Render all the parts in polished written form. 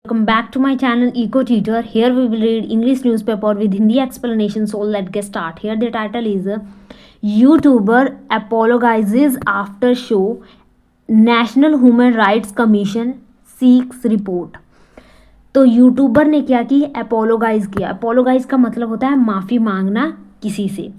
Welcome back to my channel Eco Teacher. Here we will read English newspaper with Hindi explanation. So let's get start. Here the title is YouTuber apologizes after show National Human Rights Commission seeks report. तो YouTuber ने क्या की, अपोलोगाइज किया. अपोलोगाइज का मतलब होता है माफ़ी मांगना, किसी से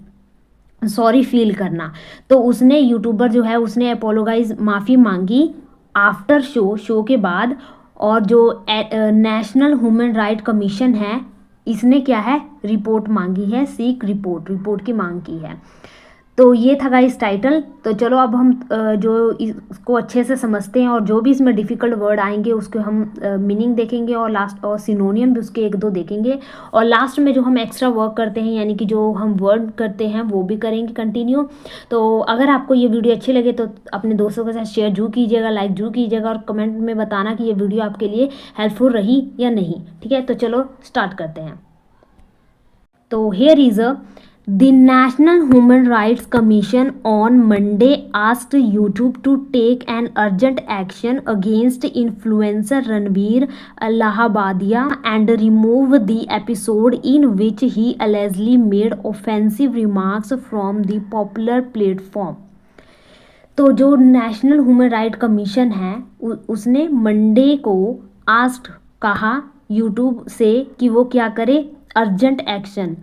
सॉरी फील करना. तो उसने यूट्यूबर जो है उसने अपोलोगाइज माफ़ी मांगी आफ्टर शो के बाद. और जो नेशनल ह्यूमन राइट कमीशन है इसने क्या है, रिपोर्ट मांगी है, सीक रिपोर्ट की मांग की है. तो ये था गाइस टाइटल. तो चलो अब हम जो इसको अच्छे से समझते हैं और जो भी इसमें डिफ़िकल्ट वर्ड आएंगे उसको हम मीनिंग देखेंगे और लास्ट और सिनोनियम भी उसके एक दो देखेंगे. और लास्ट में जो हम एक्स्ट्रा वर्क करते हैं यानी कि जो हम वर्ड करते हैं वो भी करेंगे कंटिन्यू. तो अगर आपको ये वीडियो अच्छी लगे तो अपने दोस्तों के साथ शेयर जरूर कीजिएगा, लाइक जरूर कीजिएगा और कमेंट में बताना कि ये वीडियो आपके लिए हेल्पफुल रही या नहीं. ठीक है, तो चलो स्टार्ट करते हैं. तो here is The National Human Rights Commission on Monday asked YouTube to take an urgent action against influencer Ranveer Allahabadia and remove the episode in which he allegedly made offensive remarks from the popular platform. तो जो national human right commission है उसने Monday को asked कहा YouTube से कि वो क्या करे, अर्जेंट एक्शन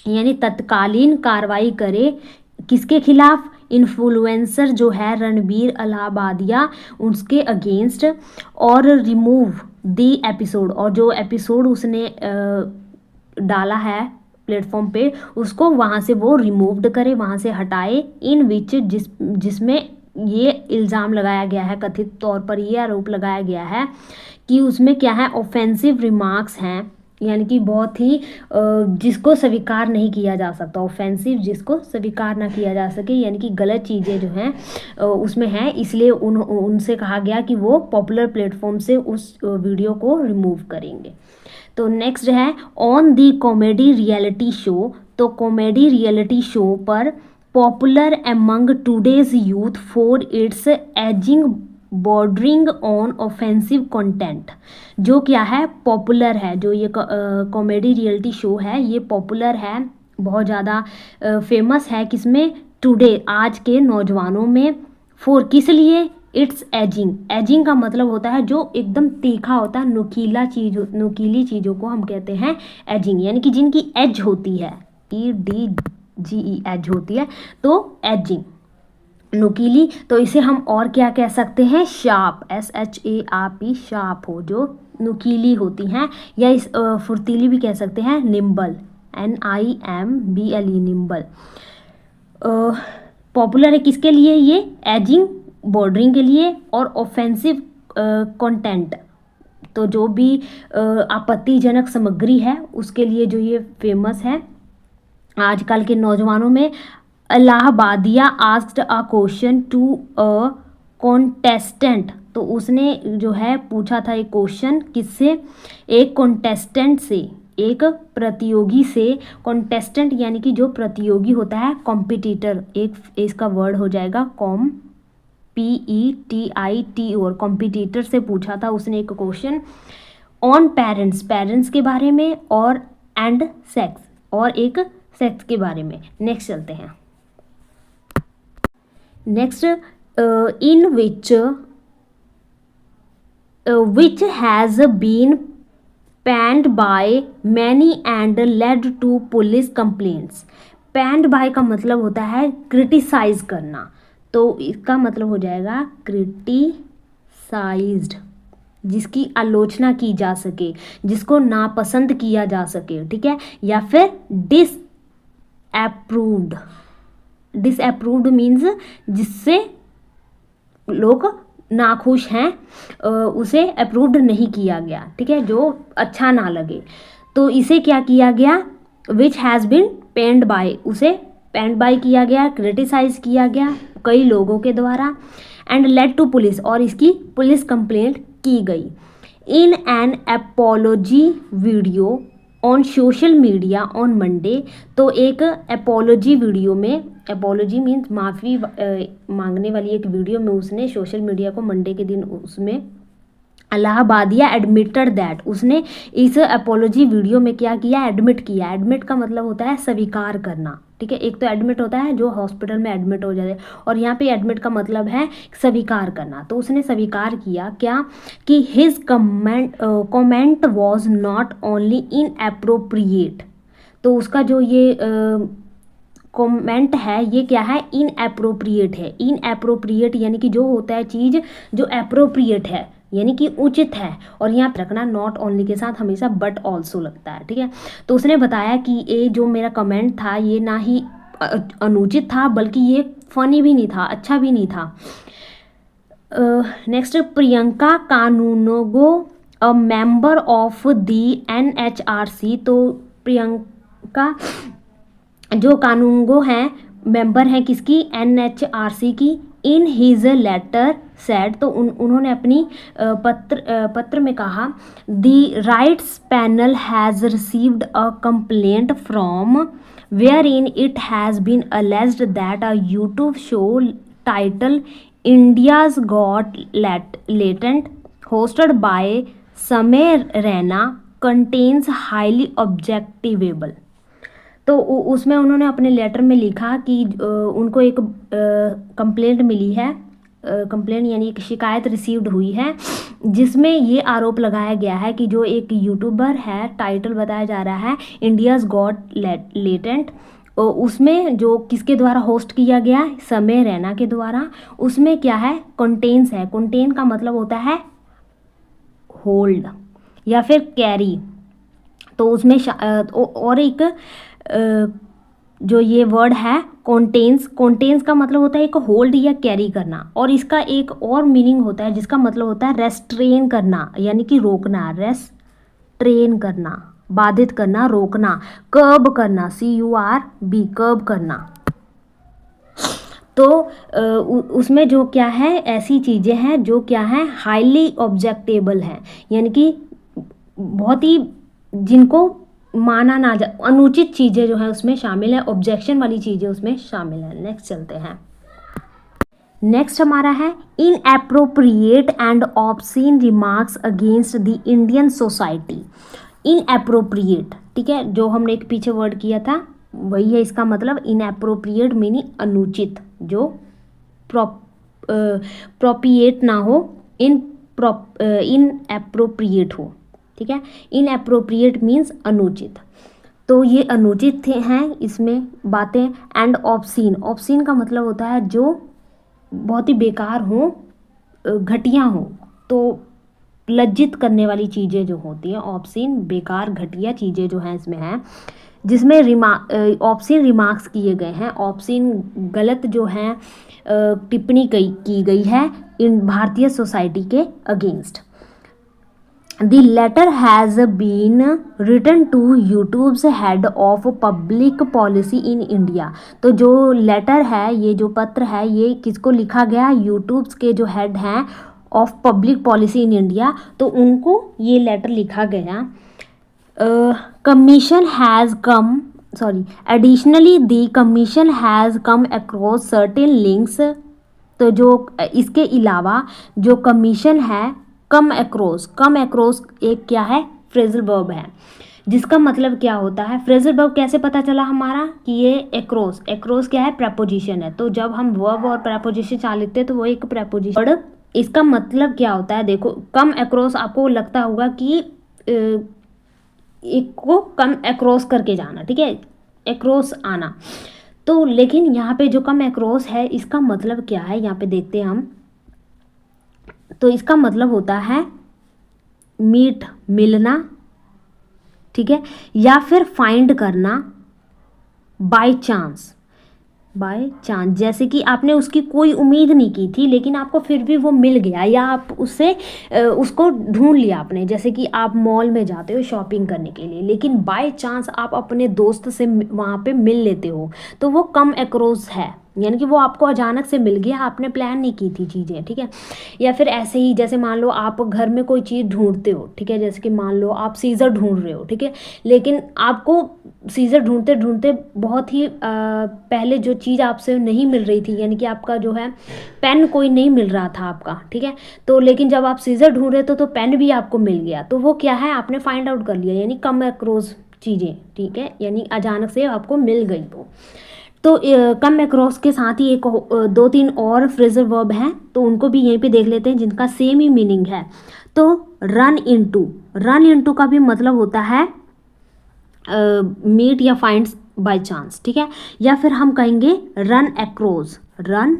यानी तत्कालीन कार्रवाई करे. किसके खिलाफ, इन्फ्लुएंसर जो है रणबीर अलाहाबादिया उसके अगेंस्ट. और रिमूव दी एपिसोड, और जो एपिसोड उसने डाला है प्लेटफॉर्म पे उसको वहाँ से वो रिमूव्ड करे, वहाँ से हटाए. इन विच जिसमें ये इल्ज़ाम लगाया गया है, कथित तौर पर ये आरोप लगाया गया है कि उसमें क्या है, ऑफेंसिव रिमार्क्स हैं यानी कि बहुत ही जिसको स्वीकार नहीं किया जा सकता. ऑफेंसिव जिसको स्वीकार ना किया जा सके यानी कि गलत चीज़ें जो हैं उसमें हैं. इसलिए उनसे कहा गया कि वो पॉपुलर प्लेटफॉर्म से उस वीडियो को रिमूव करेंगे. तो नेक्स्ट है on the comedy reality show. तो कॉमेडी रियलिटी शो पर popular among today's youth for its ageing bordering on offensive content. जो क्या है, पॉपुलर है. जो ये कॉमेडी रियलिटी शो है ये पॉपुलर है, बहुत ज़्यादा फेमस है. किसमें, टुडे आज के नौजवानों में. फॉर किस लिए, इट्स एजिंग का मतलब होता है जो एकदम तीखा होता है, नुकीली चीज़ों को हम कहते हैं एजिंग, यानी कि जिनकी एज होती है, EDGE एज होती है. तो एजिंग नुकीली. तो इसे हम और क्या कह सकते हैं, शार्प, SHARP शार्प हो, जो नुकीली होती हैं. या इस फुर्तीली भी कह सकते हैं, निम्बल, NIMBLE निम्बल. पॉपुलर है किसके लिए, ये एजिंग, बॉर्डरिंग के लिए और ऑफेंसिव कंटेंट. तो जो भी आपत्तिजनक सामग्री है उसके लिए जो ये फेमस है आजकल के नौजवानों में. Allahbadia asked a question to a contestant. तो उसने जो है पूछा था एक क्वेश्चन, किससे, एक कॉन्टेस्टेंट से, एक प्रतियोगी से. कॉन्टेस्टेंट यानी कि जो प्रतियोगी होता है, कॉम्पिटिटर एक इसका वर्ड हो जाएगा, PETIT, और कॉम्पिटिटर से पूछा था उसने एक क्वेश्चन ऑन पेरेंट्स के बारे में और एंड सेक्स, और एक सेक्स के बारे में. नेक्स्ट चलते हैं. Next, in which has been panned by many and led to police complaints. panned by का मतलब होता है क्रिटिसाइज करना. तो इसका मतलब हो जाएगा क्रिटिसाइज्ड, जिसकी आलोचना की जा सके, जिसको नापसंद किया जा सके. ठीक है, या फिर डिसअप्रूव्ड मीन्स जिससे लोग नाखुश हैं, उसे अप्रूव्ड नहीं किया गया. ठीक है, जो अच्छा ना लगे. तो इसे क्या किया गया, विच हैज़ बिन पेन्ड बाय, उसे पेन्ड बाय किया गया, क्रिटिसाइज किया गया कई लोगों के द्वारा. एंड लेड टू पुलिस, और इसकी पुलिस कंप्लेंट की गई. In an apiology video on social media on Monday. तो एक एपोलॉजी वीडियो में, एपोलॉजी मीन्स माफ़ी मांगने वाली एक वीडियो में उसने सोशल मीडिया को मंडे के दिन उसमें इलाहाबादिया एडमिटेड दैट, उसने इस अपोलॉजी वीडियो में क्या किया, एडमिट किया। एडमिट का मतलब होता है स्वीकार करना, ठीक है। एक तो एडमिट होता है जो हॉस्पिटल में एडमिट हो जाए, और यहाँ पे एडमिट का मतलब है स्वीकार करना। तो उसने स्वीकार किया क्या, कि his comment was not only inappropriate. तो उसका जो ये कमेंट है ये क्या है, इनएप्रोप्रिएट है। इनएप्रोप्रिएट यानी कि जो होता है चीज़ जो एप्रोप्रिएट है, यानी कि उचित है, और यहाँ पे रखना नॉट ओनली के साथ हमेशा बट ऑल्सो लगता है, ठीक है। तो उसने बताया कि ये जो मेरा कमेंट था ये ना ही अनुचित था, बल्कि ये फनी भी नहीं था, अच्छा भी नहीं था। Next, Priyanka Kanoongo a member of the NHRC। तो प्रियंका जो कानूनगो हैं, मेंबर हैं किसकी, NHRC की। इन हिज लेटर सेड, तो उन्होंने अपनी पत्र में कहा, the rights panel has received a complaint from wherein it has been alleged that a YouTube show title India's Got Latent hosted by समय रैना कंटेन्स हाईली ऑब्जेक्टिवेबल। तो उसमें उन्होंने अपने लेटर में लिखा कि उनको एक कंप्लेंट मिली है, कंप्लेंट यानी एक शिकायत रिसीव्ड हुई है, जिसमें ये आरोप लगाया गया है कि जो एक यूट्यूबर है, टाइटल बताया जा रहा है इंडियाज़ गॉट लेटेंट, उसमें जो किसके द्वारा होस्ट किया गया, समय रैना के द्वारा, उसमें क्या है, कंटेन्स है। कंटेन का मतलब होता है होल्ड या फिर कैरी। तो उसमें और एक जो ये वर्ड है कंटेन्स, कंटेन्स का मतलब होता है एक होल्ड या कैरी करना, और इसका एक और मीनिंग होता है जिसका मतलब होता है रेस्ट्रेन करना, यानी कि रोकना। रेस्ट्रेन करना, बाधित करना, रोकना, कर्ब करना, CURB, कर्ब करना। तो उसमें जो क्या है, ऐसी चीज़ें हैं जो क्या है, हाईली ऑब्जेक्टेबल हैं, यानी कि बहुत ही जिनको माना ना जा, अनुचित चीज़ें जो है उसमें शामिल है, ऑब्जेक्शन वाली चीज़ें उसमें शामिल है। नेक्स्ट चलते हैं। नेक्स्ट हमारा है inappropriate and obscene remarks against the Indian society. Inappropriate, ठीक है, जो हमने एक पीछे वर्ड किया था वही है इसका मतलब। इनएप्रोप्रिएट मीनिंग अनुचित, जो प्रोपिएट ना हो, इनएप्रोप्रिएट हो, ठीक है। इनएप्रोप्रिएट मीन्स अनुचित। तो ये अनुचित हैं इसमें बातें। एंड ऑब्सीन, ऑब्सीन का मतलब होता है जो बहुत ही बेकार हो, घटिया हो, तो लज्जित करने वाली चीज़ें जो होती हैं, ऑब्सीन बेकार घटिया चीज़ें जो हैं इसमें हैं, जिसमें ऑब्सीन रिमार्क्स किए गए हैं। ऑब्सीन गलत जो हैं टिप्पणी की गई है इन भारतीय सोसाइटी के against. The letter has been written to YouTube's head of public policy in India। तो जो लेटर है, ये जो पत्र है, ये किसको लिखा गया, यूट्यूब्स के जो हेड हैं of public policy in India, तो उनको ये लेटर लिखा गया। Commission has come additionally the commission has come across certain links. तो जो इसके अलावा जो कमीशन है, कम अक्रॉस एक क्या है, फ्रेजल वर्ब है, जिसका मतलब क्या होता है, फ्रेजल वर्ब कैसे पता चला हमारा कि ये अक्रॉस क्या है, प्रेपोजिशन है। तो जब हम वर्ब और प्रेपोजिशन चाह लिखते हैं तो वो एक प्रेपोजिशन, इसका मतलब क्या होता है, देखो कम अक्रॉस आपको लगता होगा कि एक को कम अक्रॉस करके जाना, ठीक है, अक्रॉस आना। तो लेकिन यहाँ पे जो कम अक्रॉस है इसका मतलब क्या है, यहाँ पे देखते हैं हम। तो इसका मतलब होता है मीट, मिलना, ठीक है, या फिर फाइंड करना बाय चांस। जैसे कि आपने उसकी कोई उम्मीद नहीं की थी लेकिन आपको फिर भी वो मिल गया, या आप उसको ढूंढ लिया आपने। जैसे कि आप मॉल में जाते हो शॉपिंग करने के लिए, लेकिन बाय चांस आप अपने दोस्त से वहाँ पे मिल लेते हो, तो वो कम अक्रॉस है, यानी कि वो आपको अचानक से मिल गया, आपने प्लान नहीं की थी चीज़ें, ठीक है। या फिर ऐसे ही जैसे मान लो आप घर में कोई चीज़ ढूंढते हो, ठीक है, जैसे कि मान लो आप सीज़र ढूंढ रहे हो, ठीक है, लेकिन आपको सीज़र ढूंढते ढूंढते बहुत ही पहले जो चीज़ आपसे नहीं मिल रही थी, यानी कि आपका जो है पेन कोई नहीं मिल रहा था आपका, ठीक है, तो लेकिन जब आप सीज़र ढूंढ रहे थे तो पेन भी आपको मिल गया, तो वो क्या है, आपने फाइंड आउट कर लिया, यानी कम अक्रॉस चीज़ें, ठीक है, यानी अचानक से आपको मिल गई वो। तो कम अक्रॉस के साथ ही एक 2-3 और फ्रेजल वर्ब हैं, तो उनको भी यहीं पे देख लेते हैं जिनका सेम ही मीनिंग है। तो रन इनटू का भी मतलब होता है मीट या फाइंड्स बाय चांस, ठीक है, या फिर हम कहेंगे run across, run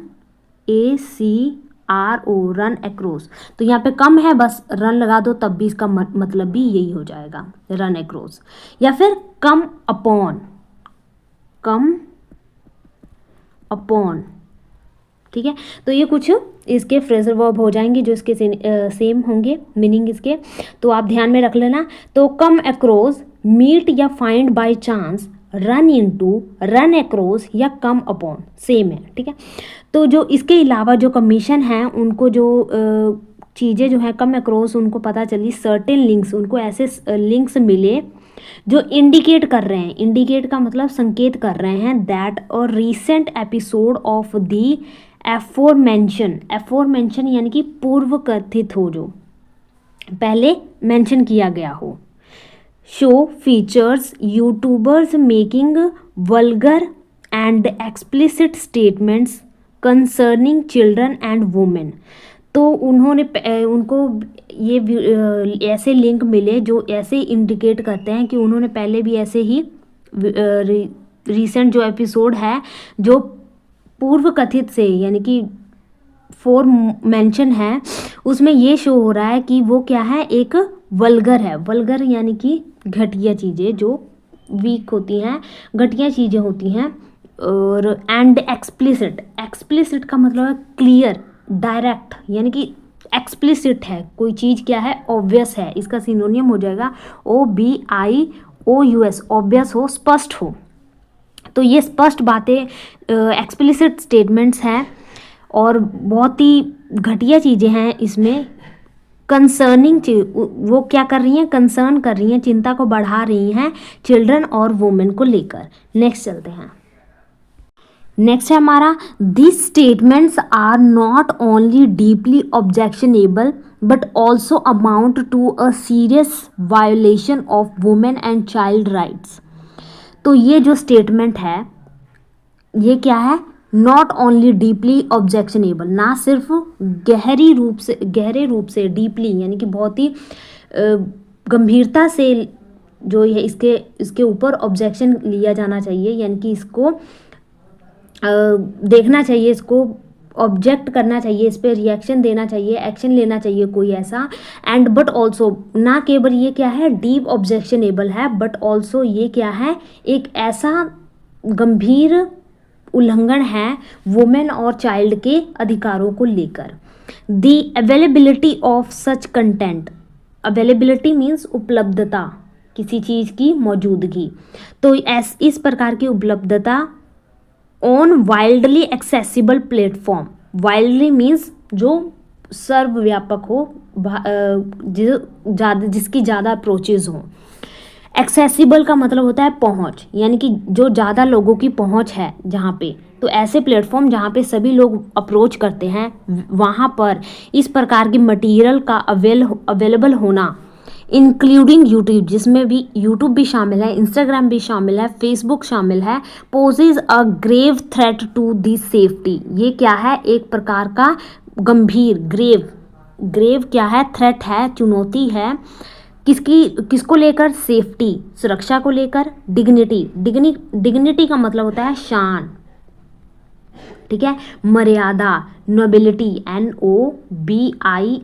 ACRO, run across. तो यहाँ पे कम है, बस रन लगा दो, तब भी इसका मतलब भी यही हो जाएगा, रन अक्रॉस। या फिर कम अपॉन, ठीक है। तो ये कुछ इसके फ्रेजल वर्ब हो जाएंगे जो इसके सेम होंगे मीनिंग इसके, तो आप ध्यान में रख लेना। तो कम अक्रॉस, मीट या find by chance, run into, run across या कम अपॉन सेम है, ठीक है। तो जो इसके अलावा जो कमीशन है उनको जो चीज़ें जो है कम अक्रॉस उनको पता चली, सर्टेन लिंक्स, उनको ऐसे लिंक्स मिले जो इंडिकेट कर रहे हैं, इंडिकेट का मतलब संकेत कर रहे हैं, दैट और रीसेंट एपिसोड ऑफ दी एफोरमेंशन यानी कि पूर्व कथित हो, जो पहले मेंशन किया गया हो। Show features YouTubers making vulgar and explicit statements concerning children and women. तो उन्होंने उनको ये ऐसे लिंक मिले जो ऐसे इंडिकेट करते हैं कि उन्होंने पहले भी ऐसे ही रीसेंट जो एपिसोड है जो पूर्व कथित से यानी कि फोर मेंशन है, उसमें ये शो हो रहा है कि वो क्या है, एक वल्गर है। वल्गर यानी कि घटिया चीज़ें जो वीक होती हैं, घटिया चीज़ें होती हैं। और एंड एक्सप्लिसिट का मतलब है क्लियर, डायरेक्ट, यानी कि एक्सप्लिसिट है कोई चीज़, क्या है, ऑब्वियस है, इसका सिनोनियम हो जाएगा OBIOUS, ऑब्वियस हो, स्पष्ट हो। तो ये स्पष्ट बातें एक्सप्लिसिट स्टेटमेंट्स हैं और बहुत ही घटिया चीज़ें हैं इसमें। कंसर्निंग, वो क्या कर रही हैं, कंसर्न कर रही हैं, चिंता को बढ़ा रही हैं चिल्ड्रन और वुमेन को लेकर। नेक्स्ट चलते हैं। नेक्स्ट है हमारा, this statements are not only deeply objectionable but also amount to a serious violation of women and child rights. तो ये जो स्टेटमेंट है ये क्या है, नॉट ओनली डीपली ऑब्जेक्शनेबल, ना सिर्फ गहरे रूप से डीपली यानी कि बहुत ही गंभीरता से जो है इसके ऊपर ऑब्जेक्शन लिया जाना चाहिए, यानी कि इसको देखना चाहिए, इसको ऑब्जेक्ट करना चाहिए, इस पर रिएक्शन देना चाहिए, एक्शन लेना चाहिए कोई ऐसा। एंड बट ऑल्सो, ना केवल ये क्या है डीप ऑब्जेक्शनेबल है, बट ऑल्सो ये क्या है, एक ऐसा गंभीर उल्लंघन है वुमेन और चाइल्ड के अधिकारों को लेकर। The availability of such content, availability means उपलब्धता, किसी चीज़ की मौजूदगी। तो इस प्रकार की उपलब्धता on wildly accessible platform, wildly means जो सर्वव्यापक हो, जिसकी ज़्यादा अप्रोचेज हों। एक्सेसिबल का मतलब होता है पहुंच, यानी कि जो ज़्यादा लोगों की पहुंच है जहाँ पे, तो ऐसे प्लेटफॉर्म जहाँ पे सभी लोग अप्रोच करते हैं, वहाँ पर इस प्रकार की मटेरियल का अवेलेबल होना, इंक्लूडिंग यूट्यूब, जिसमें भी यूट्यूब भी शामिल है, इंस्टाग्राम भी शामिल है, फेसबुक शामिल है, poses a grave threat to the safety. ये क्या है, एक प्रकार का गंभीर, ग्रेव क्या है, थ्रेट है, चुनौती है, किसको लेकर, सेफ्टी, सुरक्षा को लेकर। डिग्निटी का मतलब होता है शान, ठीक है, मर्यादा, नोबिलिटी, NOBILITY,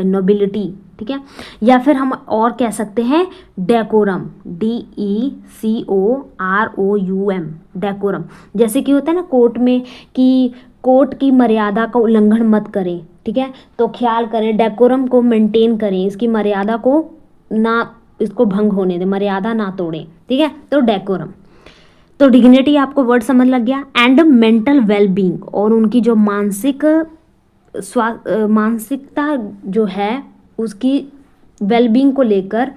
नोबिलिटी, ठीक है। या फिर हम और कह सकते हैं डेकोरम, DECOROUM, डेकोरम। जैसे कि होता है ना कोर्ट में कि कोर्ट की मर्यादा का उल्लंघन मत करें, ठीक है, तो ख्याल करें, डेकोरम को मेंटेन करें, इसकी मर्यादा को ना, इसको भंग होने दें, मर्यादा ना तोड़ें, ठीक है, तो डेकोरम। तो डिग्निटी आपको वर्ड समझ लग गया। एंड मेंटल वेलबींग, और उनकी जो मानसिकता जो है उसकी वेलबींग को लेकर,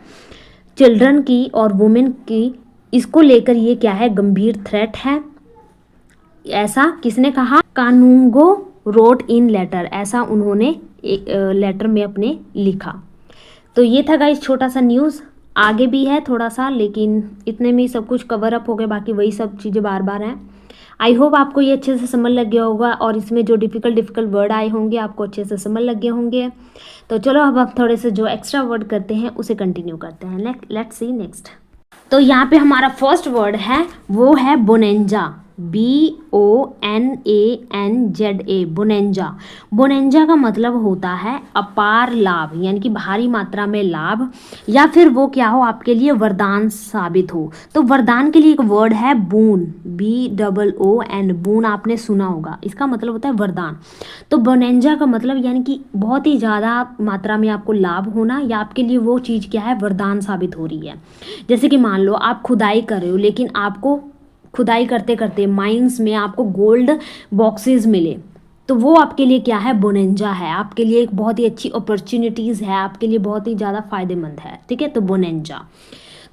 चिल्ड्रन की और वुमेन की, इसको लेकर ये क्या है, गंभीर थ्रेट है। ऐसा किसने कहा, कानूंगो रोट इन लेटर, ऐसा उन्होंने एक लेटर में अपने लिखा। तो ये था गाइस छोटा सा न्यूज़, आगे भी है थोड़ा सा, लेकिन इतने में ही सब कुछ कवर अप हो गया, बाकी वही सब चीज़ें बार बार हैं। आई होप आपको ये अच्छे से समझ लग गया होगा, और इसमें जो डिफ़िकल्ट वर्ड आए होंगे आपको अच्छे से समझ लग गए होंगे। तो चलो अब आप थोड़े से जो एक्स्ट्रा वर्ड करते हैं उसे कंटिन्यू करते हैं। Let's see next. तो यहाँ पे हमारा फर्स्ट वर्ड है वो है बोनेंजा, BONANZA, बोनेंजा। बोनेंजा का मतलब होता है अपार लाभ, यानी कि भारी मात्रा में लाभ, या फिर वो क्या हो, आपके लिए वरदान साबित हो। तो वरदान के लिए एक वर्ड है बून, BOON, बून आपने सुना होगा, इसका मतलब होता है वरदान। तो बोनेंजा का मतलब यानी कि बहुत ही ज़्यादा मात्रा में आपको लाभ होना, या आपके लिए वो चीज़ क्या है, वरदान साबित हो रही है। जैसे कि मान लो आप खुदाई कर रहे हो, लेकिन आपको खुदाई करते करते माइंस में आपको गोल्ड बॉक्सेस मिले, तो वो आपके लिए क्या है, बोनेंजा है, आपके लिए एक बहुत ही अच्छी अपॉर्चुनिटीज़ है, आपके लिए बहुत ही ज़्यादा फायदेमंद है। ठीक है, तो बोनेंजा।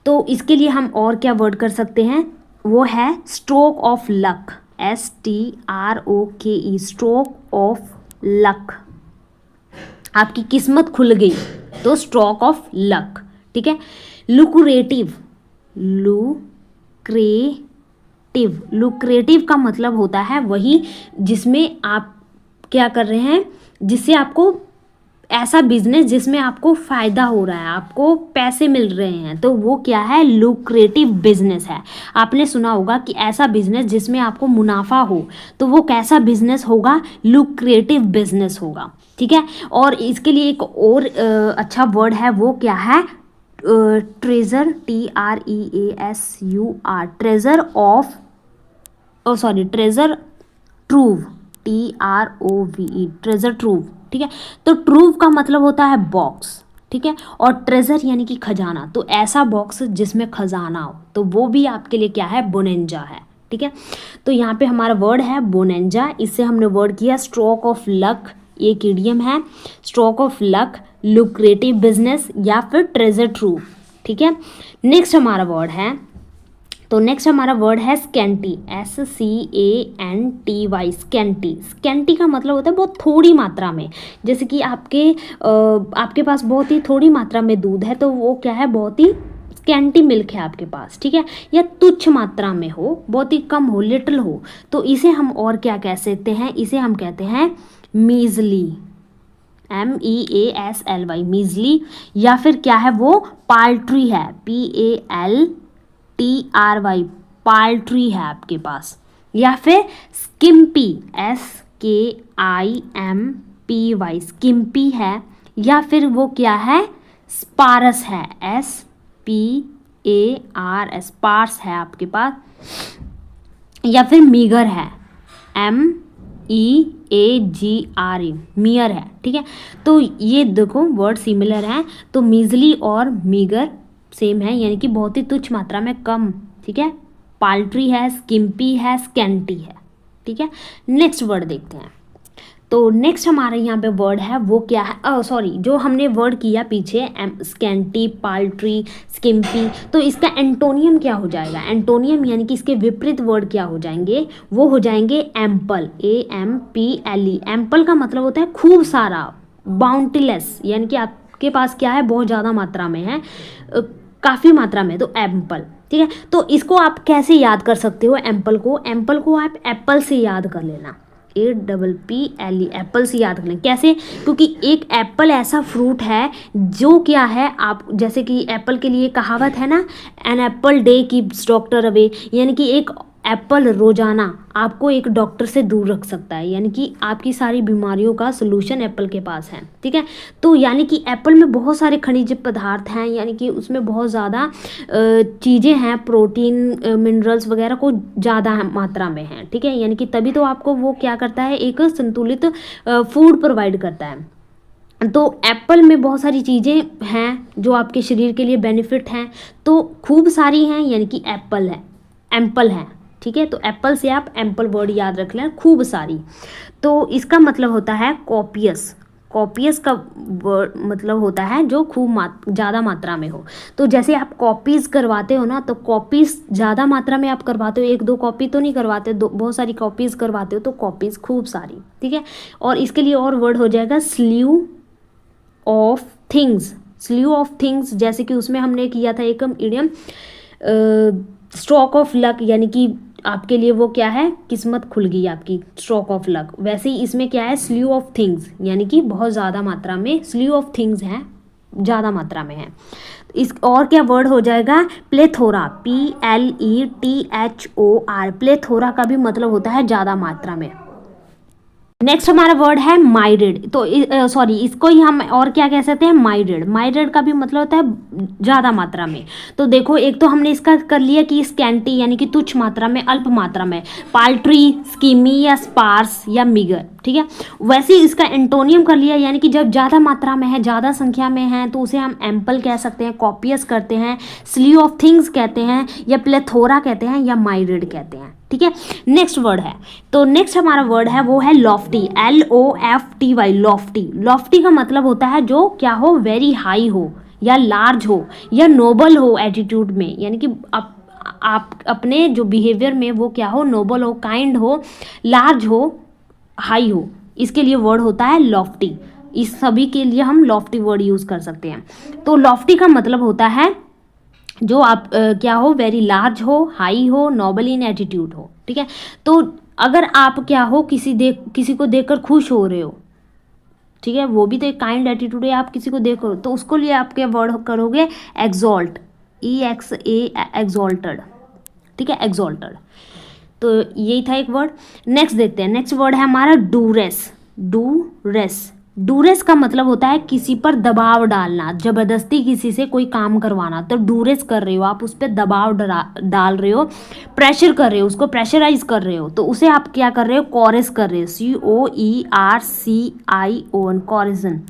तो इसके लिए हम और क्या वर्ड कर सकते हैं, वो है stroke of luck, STROKE, stroke of luck, आपकी किस्मत खुल गई, तो स्ट्रोक ऑफ लक। ठीक है, लुक्रेटिव, लुक्रेटिव का मतलब होता है वही जिसमें आप क्या कर रहे हैं, जिससे आपको ऐसा बिजनेस जिसमें आपको फ़ायदा हो रहा है, आपको पैसे मिल रहे हैं, तो वो क्या है, लुक्रेटिव बिजनेस है। आपने सुना होगा कि ऐसा बिजनेस जिसमें आपको मुनाफा हो, तो वो कैसा बिजनेस होगा, लुक्रेटिव बिजनेस होगा। ठीक है, और इसके लिए एक और अच्छा वर्ड है, वो क्या है, treasure, TREASUR, treasure of, treasure trove, TROVE, treasure trove. ठीक है, तो ट्रूव का मतलब होता है बॉक्स। ठीक है, और ट्रेजर यानी कि खजाना, तो ऐसा बॉक्स जिसमें खजाना हो, तो वो भी आपके लिए क्या है, बोनेंजा है। ठीक है, तो यहाँ पे हमारा वर्ड है बोनेंजा, इससे हमने वर्ड किया स्ट्रोक ऑफ लक, एक इडियम है, stroke of luck, lucrative business, या फिर ट्रेजर ट्रूव। ठीक है, नेक्स्ट हमारा वर्ड है, तो नेक्स्ट हमारा वर्ड है स्कैंटी, SCANTY, स्कैंटी। स्कैंटी का मतलब होता है बहुत थोड़ी मात्रा में, जैसे कि आपके पास बहुत ही थोड़ी मात्रा में दूध है, तो वो क्या है, बहुत ही स्कैंटी मिल्क है आपके पास। ठीक है, या तुच्छ मात्रा में हो, बहुत ही कम हो, लिटिल हो, तो इसे हम और क्या कह सकते हैं, इसे हम कहते हैं मीजली, MEASLY, मीजली। या फिर क्या है, वो पाल्ट्री है, PALTRY, पाल्ट्री है आपके पास। या फिर स्किम्पी, SKIMPY, स्किम्पी है। या फिर वो क्या है, स्पारस है, SPARS, स्पार्स है आपके पास। या फिर मीगर है, MEAGRE, मियर है। ठीक है, तो ये देखो वर्ड सिमिलर हैं, तो मीजली और मीगर सेम है, यानी कि बहुत ही तुच्छ मात्रा में, कम। ठीक है, पाल्ट्री है, स्किम्पी है, स्कैंटी है। ठीक है, नेक्स्ट वर्ड देखते हैं। तो नेक्स्ट हमारे यहाँ पे वर्ड है, वो क्या है, जो हमने वर्ड किया पीछे, स्कैंटी, पाल्ट्री, स्किम्पी, तो इसका एंटोनियम क्या हो जाएगा, एंटोनियम यानी कि इसके विपरीत वर्ड क्या हो जाएंगे, वो हो जाएंगे एम्पल, AMPLE। एम्पल का मतलब होता है खूब सारा, बाउंटीलेस, यानी कि आपके पास क्या है, बहुत ज़्यादा मात्रा में है, काफ़ी मात्रा में, तो एम्पल। ठीक है, तो इसको आप कैसे याद कर सकते हो, एम्पल को आप एप्पल से याद कर लेना, APPLE, एप्पल से याद कर लें। कैसे, क्योंकि एक एप्पल ऐसा फ्रूट है जो क्या है, आप जैसे कि एप्पल के लिए कहावत है ना, an apple day keeps doctor away, यानी कि एक एप्पल रोजाना आपको एक डॉक्टर से दूर रख सकता है, यानी कि आपकी सारी बीमारियों का सलूशन एप्पल के पास है। ठीक है, तो यानी कि एप्पल में बहुत सारे खनिज पदार्थ हैं, यानी कि उसमें बहुत ज़्यादा चीज़ें हैं, प्रोटीन, मिनरल्स वगैरह को ज़्यादा मात्रा में हैं। ठीक है, यानी कि तभी तो आपको वो क्या करता है, एक संतुलित फूड प्रोवाइड करता है। तो एप्पल में बहुत सारी चीज़ें हैं जो आपके शरीर के लिए बेनिफिट हैं, तो खूब सारी हैं, यानी कि एप्पल है, एम्पल है। ठीक है, तो एप्पल से आप एम्पल वर्ड याद रख लें, खूब सारी। तो इसका मतलब होता है कॉपियस। कॉपियस का वर्ड मतलब होता है जो खूब ज़्यादा मात्रा में हो। तो जैसे आप कॉपीज़ करवाते हो ना, तो कॉपीज़ ज़्यादा मात्रा में आप करवाते हो, 1-2 कॉपी तो नहीं करवाते, बहुत सारी कॉपीज़ करवाते हो, तो कॉपीज़ खूब सारी, ठीक है। और इसके लिए और वर्ड हो जाएगा sleeve of things. Sleeve of things, जैसे कि उसमें हमने किया था एक इडियम स्ट्रोक ऑफ लक, यानी कि आपके लिए वो क्या है, किस्मत खुल गई आपकी, स्ट्रोक ऑफ लक। वैसे ही इसमें क्या है, स्लीव ऑफ थिंग्स, यानी कि बहुत ज़्यादा मात्रा में स्लीव ऑफ थिंग्स हैं, ज़्यादा मात्रा में है। इस और क्या वर्ड हो जाएगा, प्लेथोरा, PLETHOR। प्लेथोरा का भी मतलब होता है ज़्यादा मात्रा में। नेक्स्ट हमारा वर्ड है माइडेड। तो सॉरी, इसको ही हम और क्या कह सकते हैं, माइडेड। माइडेड का भी मतलब होता है ज़्यादा मात्रा में। तो देखो, एक तो हमने इसका कर लिया कि स्कैंटी, यानी कि तुच्छ मात्रा में, अल्प मात्रा में। पाल्ट्री, स्कीमी या स्पार्स या मिगर, ठीक है। वैसे ही इसका एंटोनियम कर लिया, यानी कि जब ज़्यादा मात्रा में है, ज़्यादा संख्या में है, तो उसे हम एम्पल कह सकते हैं, कॉपियस करते हैं, स्लीव ऑफ थिंग्स कहते हैं, या प्लेथोरा कहते हैं, या माइडेड कहते हैं, ठीक है। नेक्स्ट वर्ड है, तो नेक्स्ट हमारा वर्ड है वो है लॉफ्टी, LOFTY, लॉफ्टी। लॉफ्टी का मतलब होता है जो क्या हो, वेरी हाई हो, या लार्ज हो, या नोबल हो एटीट्यूड में, यानी कि आप अपने जो बिहेवियर में वो क्या हो, नोबल हो, काइंड हो, लार्ज हो, हाई हो, इसके लिए वर्ड होता है लॉफ्टी। इस सभी के लिए हम लॉफ्टी वर्ड यूज़ कर सकते हैं। तो लॉफ्टी का मतलब होता है जो आप क्या हो, वेरी लार्ज हो, हाई हो, नोबल इन एटीट्यूड हो, ठीक है। तो अगर आप क्या हो, किसी को देखकर खुश हो रहे हो, ठीक है, वो भी तो एक काइंड एटीट्यूड है, आप किसी को देखो, तो उसको लिए आप क्या वर्ड करोगे, एक्सॉल्ट, EXA, एक्सॉल्टेड, ठीक है, एक्सॉल्टेड। तो यही था एक वर्ड। नेक्स्ट देखते हैं, नेक्स्ट वर्ड है हमारा डूरेस। डूरेस, डूरेस का मतलब होता है किसी पर दबाव डालना, जबरदस्ती किसी से कोई काम करवाना। तो डूरेस कर रहे हो आप, उस पर दबाव डाल रहे हो, प्रेशर कर रहे हो, उसको प्रेशराइज कर रहे हो, तो उसे आप क्या कर रहे हो, कोरेस कर रहे हो, COERCION, कोरेसन।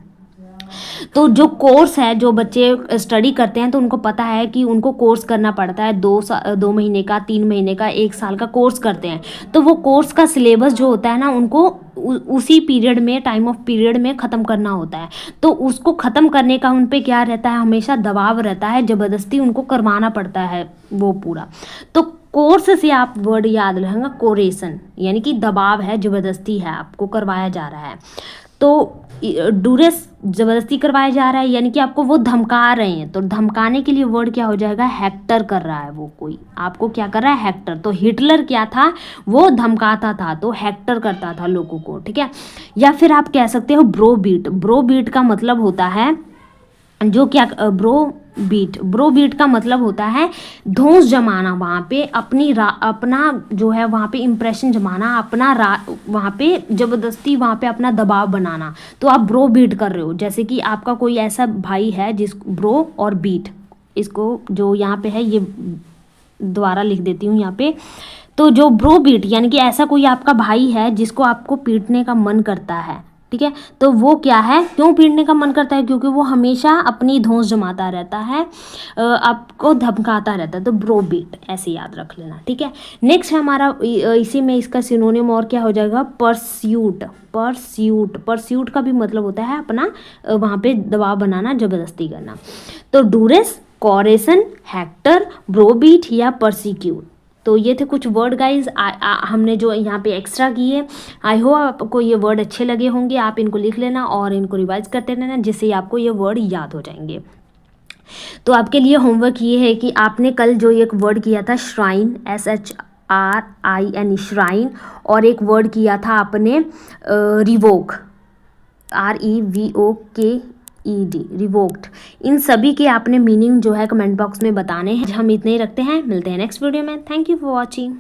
तो जो कोर्स है, जो बच्चे स्टडी करते हैं, तो उनको पता है कि उनको कोर्स करना पड़ता है, 2 महीने का, 3 महीने का, 1 साल का कोर्स करते हैं। तो वो कोर्स का सिलेबस जो होता है ना, उनको उसी पीरियड में, टाइम ऑफ पीरियड में ख़त्म करना होता है। तो उसको ख़त्म करने का उन पे क्या रहता है, हमेशा दबाव रहता है, ज़बरदस्ती उनको करवाना पड़ता है वो पूरा। तो कोर्स से आप वर्ड याद रखेंगे, कोरेसन, यानी कि दबाव है, ज़बरदस्ती है, आपको करवाया जा रहा है। तो डूरेस ज़बरदस्ती करवाया जा रहा है, यानी कि आपको वो धमका रहे हैं। तो धमकाने के लिए वर्ड क्या हो जाएगा, हेक्टर कर रहा है, वो कोई आपको क्या कर रहा है, हेक्टर। तो हिटलर क्या था, वो धमकाता था, तो हेक्टर करता था लोगों को, ठीक है। या फिर आप कह सकते हो ब्रोबीट। ब्रोबीट का मतलब होता है जो क्या, ब्रोबीट का मतलब होता है धौंस जमाना, वहाँ पे अपना जो है वहाँ पे इम्प्रेशन जमाना, वहाँ पे ज़बरदस्ती वहाँ पे अपना दबाव बनाना। तो आप ब्रोबीट कर रहे हो। जैसे कि आपका कोई ऐसा भाई है जिस ब्रो और बीट, इसको जो यहाँ पे है, ये दोबारा लिख देती हूँ यहाँ पे। तो जो ब्रोबीट, यानी कि ऐसा कोई आपका भाई है जिसको आपको पीटने का मन करता है, ठीक है। तो वो क्या है, क्यों पीटने का मन करता है, क्योंकि वो हमेशा अपनी धौंस जमाता रहता है, आपको धमकाता रहता है। तो ब्रोबीट ऐसे याद रख लेना, ठीक है। नेक्स्ट हमारा इसी में इसका सिनोनिम और क्या हो जाएगा, परस्यूट। परस्यूट का भी मतलब होता है अपना वहाँ पे दबाव बनाना, ज़बरदस्ती करना। तो डूरेस, कोरेसन, हेक्टर, ब्रोबीट या परसिक्यूट। तो ये थे कुछ वर्ड गाइज हमने जो यहाँ पे एक्स्ट्रा किए। आई होप आपको ये वर्ड अच्छे लगे होंगे। आप इनको लिख लेना और इनको रिवाइज करते रहना, जिससे आपको ये वर्ड याद हो जाएंगे। तो आपके लिए होमवर्क ये है कि आपने कल जो एक वर्ड किया था श्राइन, SHRIN, श्राइन, और एक वर्ड किया था आपने रिवोक, REVOKED, रिवोक्ड। इन सभी के आपने मीनिंग जो है कमेंट बॉक्स में बताने हैं। हम इतने ही रखते हैं, मिलते हैं नेक्स्ट वीडियो में। Thank you for watching.